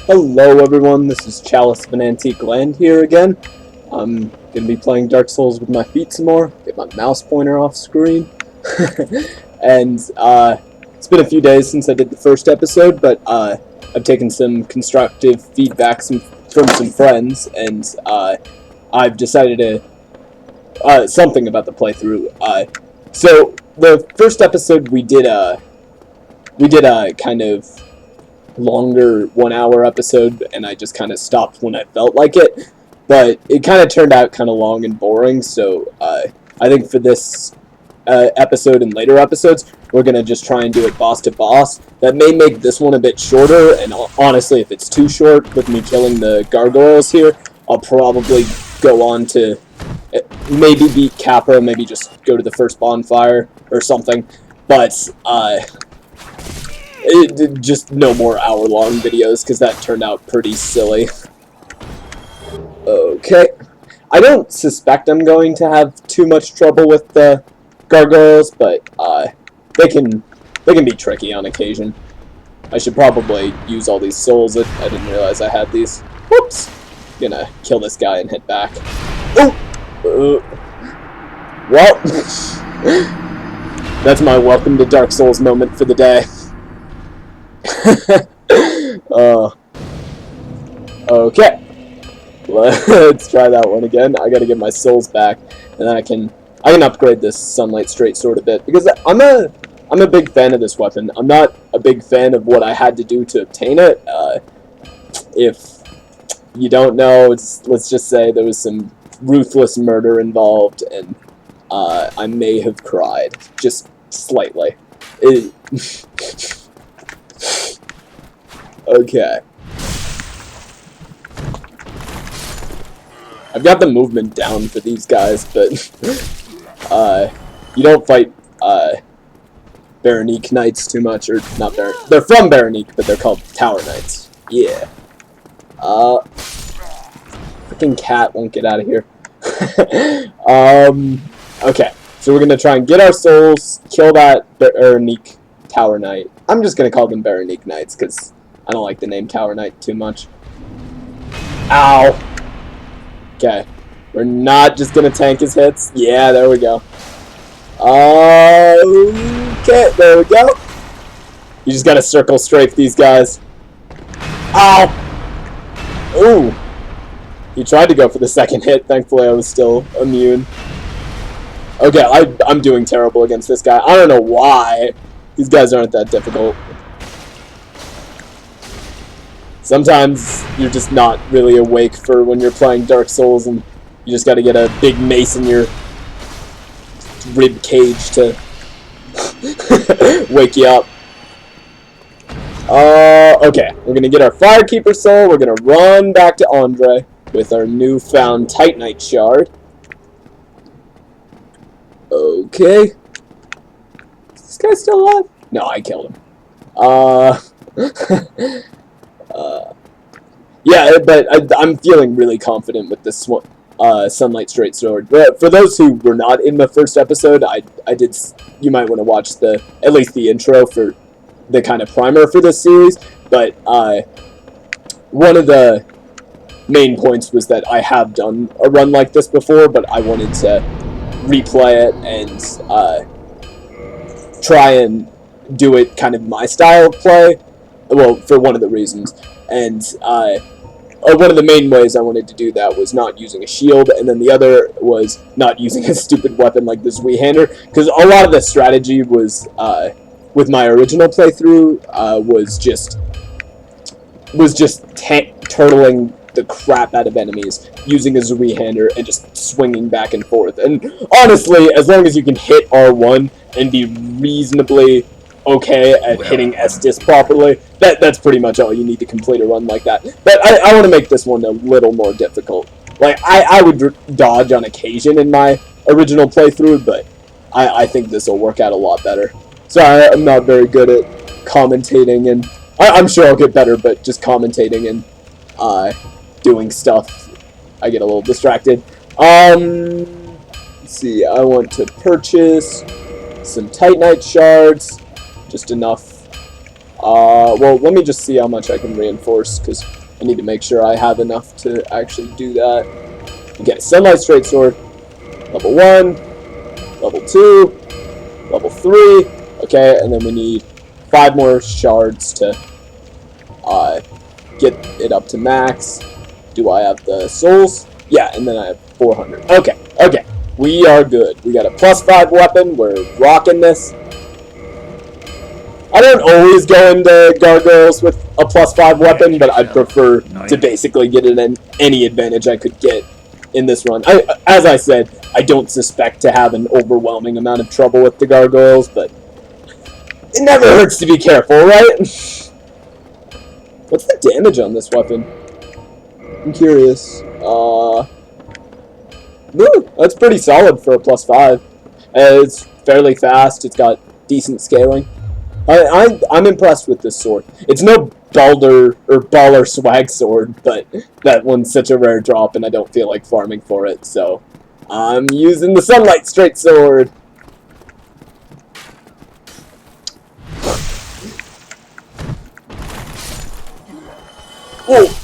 Hello everyone, this is Chalice of an Antique Land here again. I'm gonna be playing Dark Souls with my feet some more, get my mouse pointer off screen. And it's been a few days since I did the first episode, but I've taken some constructive feedback from some friends, and I've decided to something about the playthrough. So the first episode we did a kind of longer 1 hour episode, and I just kind of stopped when I felt like it, but it kind of turned out kind of long and boring, so I think for this episode and later episodes we're gonna just try and do it boss to boss. That may make this one a bit shorter, and honestly if it's too short with me killing the gargoyles here, I'll probably go on to maybe beat Capra, maybe just go to the first bonfire or something, but just no more hour-long videos, because that turned out pretty silly. Okay. I don't suspect I'm going to have too much trouble with the gargoyles, but they can be tricky on occasion. I should probably use all these souls. I didn't realize I had these. Whoops! Gonna kill this guy and head back. Oh! Well, that's my welcome to Dark Souls moment for the day. Okay, let's try that one again. I gotta get my souls back, and then I can upgrade this Sunlight Straight Sword a bit, because I'm a big fan of this weapon. I'm not a big fan of what I had to do to obtain it. If you don't know, let's just say there was some ruthless murder involved, and I may have cried just slightly. Okay. I've got the movement down for these guys, but you don't fight Baronique Knights too much, or not they're from Baronique, but they're called Tower Knights. Yeah. Freaking cat won't get out of here. Okay. So we're gonna try and get our souls, kill that Baronique Tower Knight. I'm just gonna call them Baronique Knights, because I don't like the name Tower Knight too much. Ow! Okay. We're not just gonna tank his hits. Yeah, there we go. Okay, there we go. You just gotta circle strafe these guys. Ow! Ooh! He tried to go for the second hit. Thankfully, I was still immune. Okay, I'm doing terrible against this guy. I don't know why. These guys aren't that difficult. Sometimes you're just not really awake for when you're playing Dark Souls, and you just gotta get a big mace in your rib cage to wake you up. Okay, we're gonna get our Firekeeper soul, we're gonna run back to Andre with our newfound Titanite shard. Okay. Is this guy still alive? No, I killed him. Yeah, but I'm feeling really confident with this Sunlight Straight Sword. But for those who were not in the first episode, you might want to watch at least the intro for the kind of primer for this series. But one of the main points was that I have done a run like this before, but I wanted to replay it and try and do it kind of my style of play. Well, for one of the reasons. And one of the main ways I wanted to do that was not using a shield, and then the other was not using a stupid weapon like the Zweehander, because a lot of the strategy was, with my original playthrough, was just turtling the crap out of enemies, using a Zweehander and just swinging back and forth. And honestly, as long as you can hit R1 and be reasonably okay at hitting S-Disc properly, that's pretty much all you need to complete a run like that. But I want to make this one a little more difficult. Like, I would dodge on occasion in my original playthrough, but I think this will work out a lot better. So I'm not very good at commentating, and I'm sure I'll get better, but just commentating and doing stuff, I get a little distracted. Let's see, I want to purchase some Titanite shards. Just enough Well, let me just see how much I can reinforce, because I need to make sure I have enough to actually do that. Okay, Sunlight Straight Sword, level 1, level 2, level 3, okay, and then we need 5 more shards to get it up to max. Do I have the souls? Yeah, and then I have 400. Okay, okay, we are good. We got a +5 weapon, we're rocking this. I don't always go into Gargoyles with a +5 weapon, but I'd prefer to basically get it in any advantage I could get in this run. As I said, I don't suspect to have an overwhelming amount of trouble with the Gargoyles, but it never hurts to be careful, right? What's the damage on this weapon? I'm curious. That's pretty solid for a +5. It's fairly fast, it's got decent scaling. I'm impressed with this sword. It's no baller swag sword, but that one's such a rare drop and I don't feel like farming for it, so I'm using the Sunlight Straight Sword. Oh!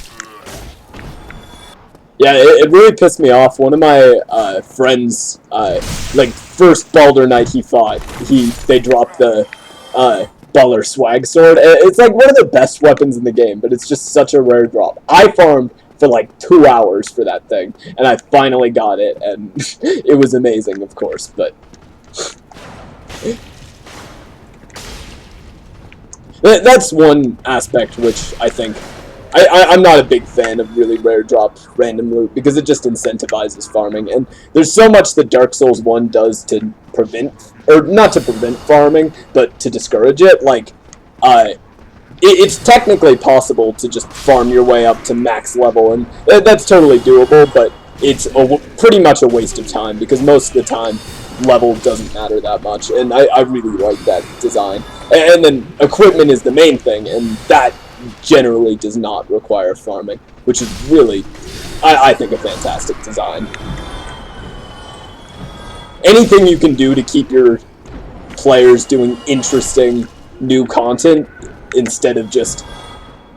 Yeah, it really pissed me off. One of my friends, like first Baldur Knight he fought, they dropped the baller swag sword. It's like one of the best weapons in the game, but it's just such a rare drop. I farmed for like 2 hours for that thing, and I finally got it, and it was amazing, of course, but that's one aspect which I think I'm not a big fan of really rare drop random loot, because it just incentivizes farming, and there's so much that Dark Souls 1 does to prevent, or not to prevent farming, but to discourage it. Like, it's technically possible to just farm your way up to max level, and that's totally doable, but it's pretty much a waste of time, because most of the time, level doesn't matter that much, and I really like that design. And then equipment is the main thing, and that generally does not require farming, which is really, I think, a fantastic design. Anything you can do to keep your players doing interesting new content instead of just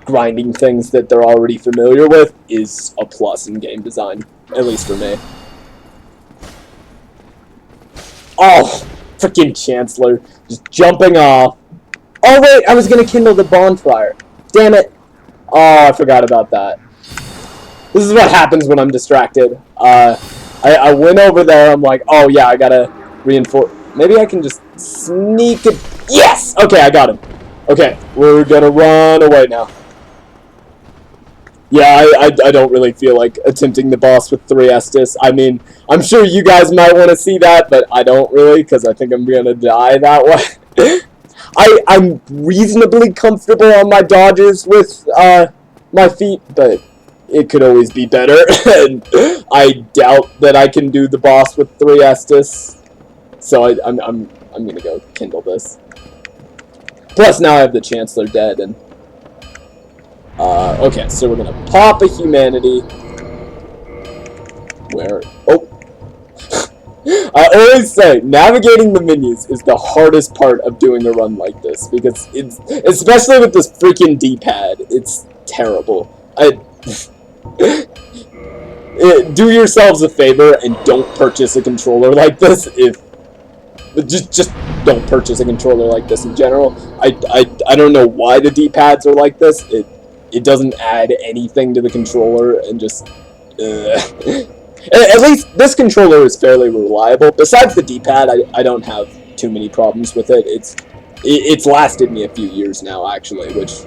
grinding things that they're already familiar with is a plus in game design, at least for me. Oh, freaking Chancellor, just jumping off. Oh wait, I was gonna kindle the bonfire. Damn it. Oh, I forgot about that. This is what happens when I'm distracted. I went over there, I'm like, oh yeah, I gotta reinforce. Maybe I can just sneak it. Yes! Okay, I got him. Okay, we're gonna run away now. Yeah, I don't really feel like attempting the boss with 3 Estus. I mean, I'm sure you guys might want to see that, but I don't really, because I think I'm gonna die that way. I'm reasonably comfortable on my dodges with my feet, but it could always be better. And I doubt that I can do the boss with 3 Estus, so I'm gonna go kindle this. Plus now I have the Chancellor dead, and okay, so we're gonna pop a humanity. Where? Oh. I always say, navigating the menus is the hardest part of doing a run like this, because it's, especially with this freaking D-pad, it's terrible. Do yourselves a favor and don't purchase a controller like this. Just don't purchase a controller like this in general. I don't know why the D-pads are like this. It doesn't add anything to the controller, and just at least this controller is fairly reliable. Besides the D-pad, I don't have too many problems with it. It's lasted me a few years now, actually, which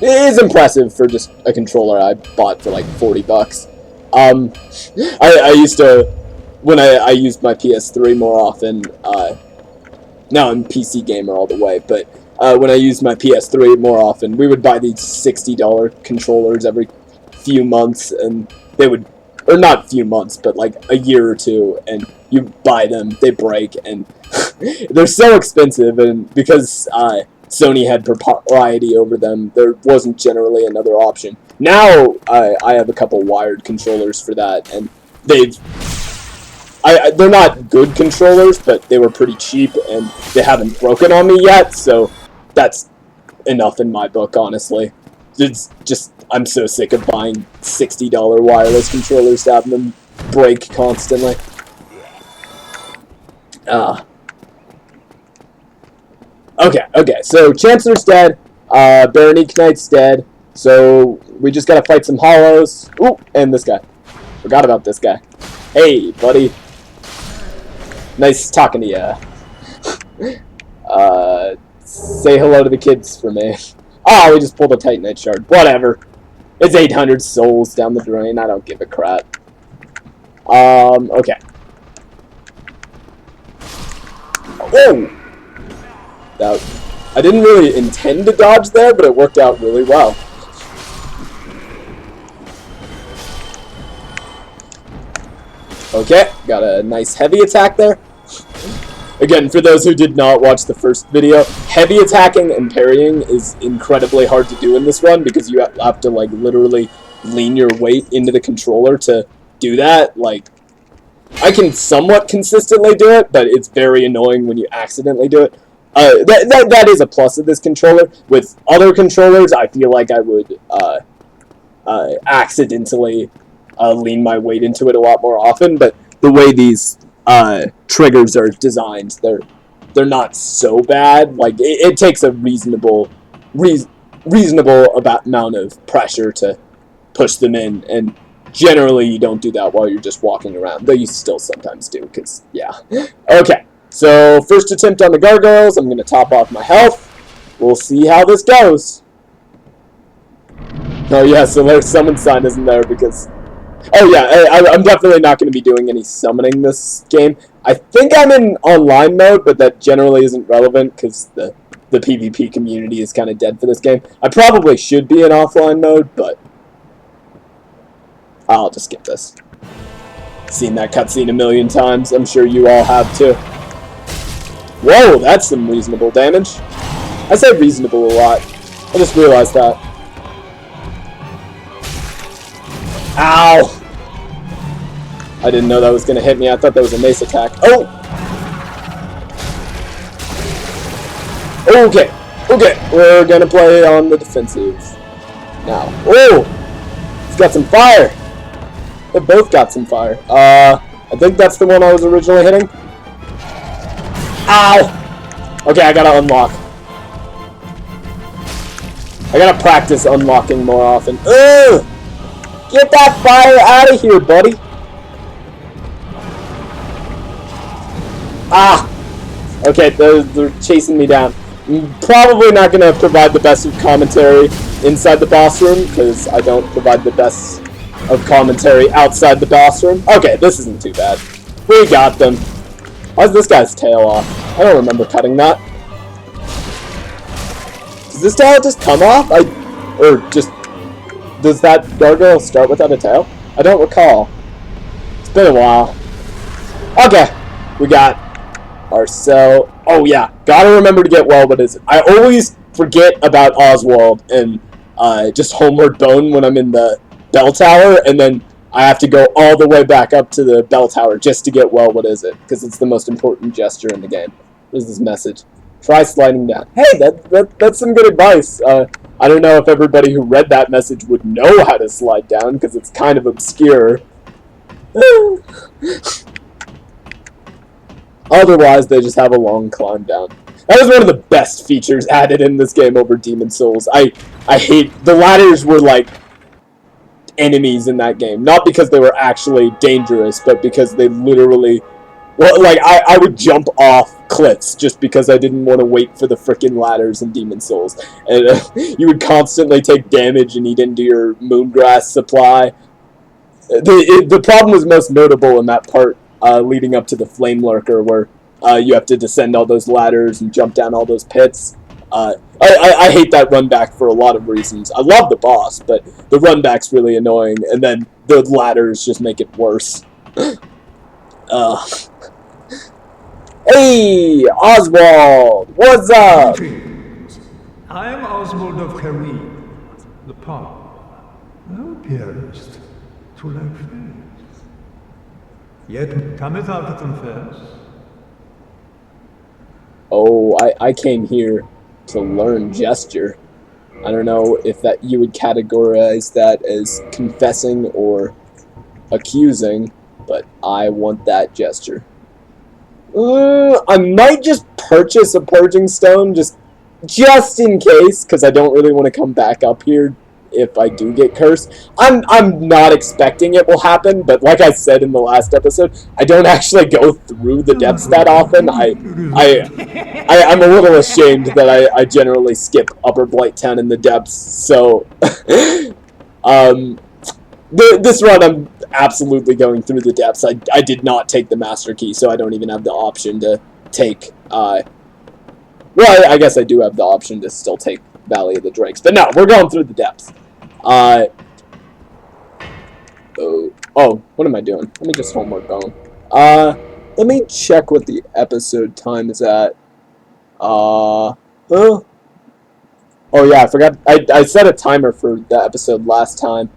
is impressive for just a controller I bought for like 40 bucks. I used to, when I used my PS3 more often, now I'm PC gamer all the way, but when I used my PS3 more often, we would buy these $60 controllers every few months, and they would, or not few months, but like a year or two, and you buy them, they break, and they're so expensive, and because Sony had propriety over them, there wasn't generally another option. Now I have a couple wired controllers for that, and they're not good controllers, but they were pretty cheap, and they haven't broken on me yet, so that's enough in my book, honestly. It's just, I'm so sick of buying $60 wireless controllers to have them break constantly. Okay, so Chancellor's dead, Baronique Knight's dead, so we just gotta fight some hollows. Ooh, and this guy. Forgot about this guy. Hey, buddy. Nice talking to ya. Say hello to the kids for me. Oh, we just pulled a Titanite shard. Whatever. It's 800 souls down the drain. I don't give a crap. Okay. Oh! I didn't really intend to dodge there, but it worked out really well. Okay, got a nice heavy attack there. Again, for those who did not watch the first video, heavy attacking and parrying is incredibly hard to do in this run because you have to, like, literally lean your weight into the controller to do that. Like, I can somewhat consistently do it, but it's very annoying when you accidentally do it. That is a plus of this controller. With other controllers, I feel like I would accidentally lean my weight into it a lot more often, but the way these triggers are designed, they're not so bad. Like, it takes a reasonable amount of pressure to push them in, and generally you don't do that while you're just walking around, though you still sometimes do, because, yeah. Okay, so first attempt on the gargoyles. I'm going to top off my health. We'll see how this goes. Oh yeah, so their summon sign isn't there because... Oh yeah, I'm definitely not going to be doing any summoning this game. I think I'm in online mode, but that generally isn't relevant because the PvP community is kind of dead for this game. I probably should be in offline mode, but I'll just skip this. Seen that cutscene a million times. I'm sure you all have too. Whoa, that's some reasonable damage. I say reasonable a lot. I just realized that. Ow! I didn't know that was going to hit me. I thought that was a mace attack. Oh! Okay. Okay. We're going to play on the defensive now. Oh! He's got some fire. They both got some fire. I think that's the one I was originally hitting. Ow! Okay, I gotta unlock. I gotta practice unlocking more often. Ugh! Get that fire out of here, buddy! Ah! Okay, they're chasing me down. I'm probably not going to provide the best of commentary inside the boss room, because I don't provide the best of commentary outside the boss room. Okay, this isn't too bad. We got them. Why's this guy's tail off? I don't remember cutting that. Does this tail just come off? Does that gargoyle start without a tail? I don't recall. It's been a while. Okay, we got Marcel. Oh yeah, gotta remember to get what is it? I always forget about Oswald and just Homeward Bone when I'm in the bell tower, and then I have to go all the way back up to the bell tower just to get what is it? Because it's the most important gesture in the game. What is this message? Try sliding down. Hey, that's some good advice. I don't know if everybody who read that message would know how to slide down, because it's kind of obscure. Otherwise, they just have a long climb down. That was one of the best features added in this game over Demon's Souls. I hate... The ladders were like enemies in that game. Not because they were actually dangerous, but because they literally... Well, like, I would jump off cliffs just because I didn't want to wait for the frickin' ladders in Demon's Souls. And you would constantly take damage and eat into your moongrass supply. The problem was most notable in that part leading up to the Flame Lurker, where you have to descend all those ladders and jump down all those pits. I hate that run back for a lot of reasons. I love the boss, but the run back's really annoying, and then the ladders just make it worse. Hey, Oswald! What's up? Greetings. I am Oswald of Kareem, the Paul. Thou appearest to lack faith. Yet cometh thou to confess? Oh, I came here to learn gesture. I don't know if that you would categorize that as confessing or accusing, but I want that gesture. I might just purchase a purging stone just in case, because I don't really want to come back up here if I do get cursed. I'm not expecting it will happen, but like I said in the last episode, I don't actually go through the depths that often. I'm a little ashamed that I generally skip Upper Blighttown in the depths, so this run I'm absolutely going through the depths. I did not take the Master Key, so I don't even have the option to take, well, I guess I do have the option to still take Valley of the Drakes, but no, we're going through the depths. What am I doing? Let me just homework going. Let me check what the episode time is at. Oh yeah, I forgot. I set a timer for the episode last time.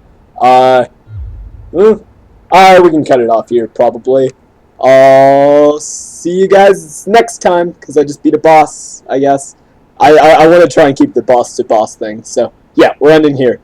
We can cut it off here, probably. I'll see you guys next time, because I just beat a boss, I guess. I want to try and keep the boss-to-boss thing, so yeah, we're ending here.